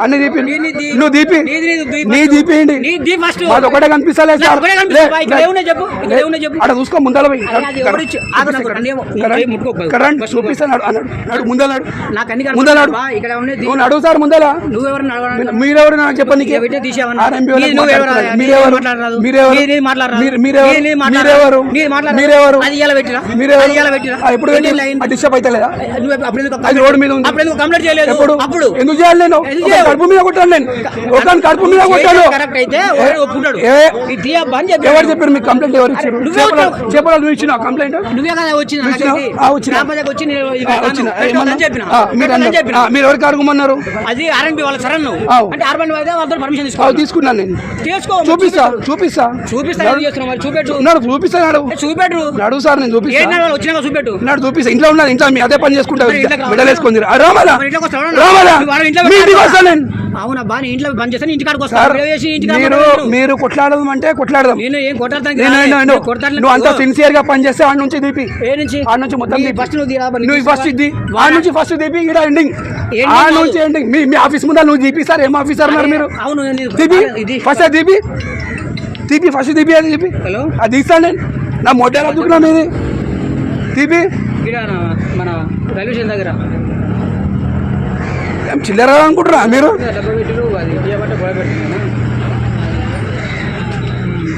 అన్ని దీపి నువ్వు దీపి నీ దీపేయండి మాది ఒకటే కనిపిస్తలేదు సార్ అక్కడ చూసుకో ముందర పోయి కరెంట్ చూపిస్తాను అన్నాడు ముందలాడు ముందలాడు నువ్వు నడువు సార్ ముందల మీరెవరు నాకు చెప్పండి ఎప్పుడు డిస్టర్బ్ అయితే లేదా అది రోడ్డు మీద ఎప్పుడు ఎందుకు చేయాలి నేను కడుపు మీద కొట్టాను నేను ఒక కడుపు మీద కొట్టాను ఎవరు చెప్పారు మీకు కంప్లైంట్ ఎవరు ఇచ్చారు చెప్పాలి నువ్వు ఇచ్చిన కంప్లైంట్ మీరు ఎవరికి అడుగుమన్నారు తీసుకున్నాను నేను చూపిస్తాను సార్ నేను చూపిస్తా ఇంట్లో ఉన్నా ఇంట్లో మీ అదే పని చేసుకుంటా మెడల్ వేసుకుంది మీరు కొట్లాడదాం అంటే కొట్లాడదాం నువ్వు అంత సిన్సియర్ గా పని చేస్తే ఆడ నుంచి దీపి ఆడ నుంచి మొత్తం నువ్వు ఫస్ట్ ఇది ఆడ నుంచి ఫస్ట్ దీపి ఇక్కడ ఎండింగ్ ఆడ నుంచి ఎండింగ్ మీ ఆఫీస్ ముందు నువ్వు దీపి సార్ ఏం ఆఫీసర్ ఉన్నారు మీరు దీపి ఫస్ట్ దీపి దీపి ఫస్ట్ దీపి అది దీపి అది ఇస్తాను నేను నా మొడ్డ అద్దుకున్నా మీది దీపి మన రైల్వే స్టేషన్ దగ్గర చిల్లర అనుకుంటారా మీరు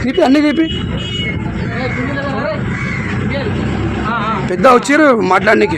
దీపి అన్ని దీపి పెద్ద వచ్చారు మాట్లాడడానికి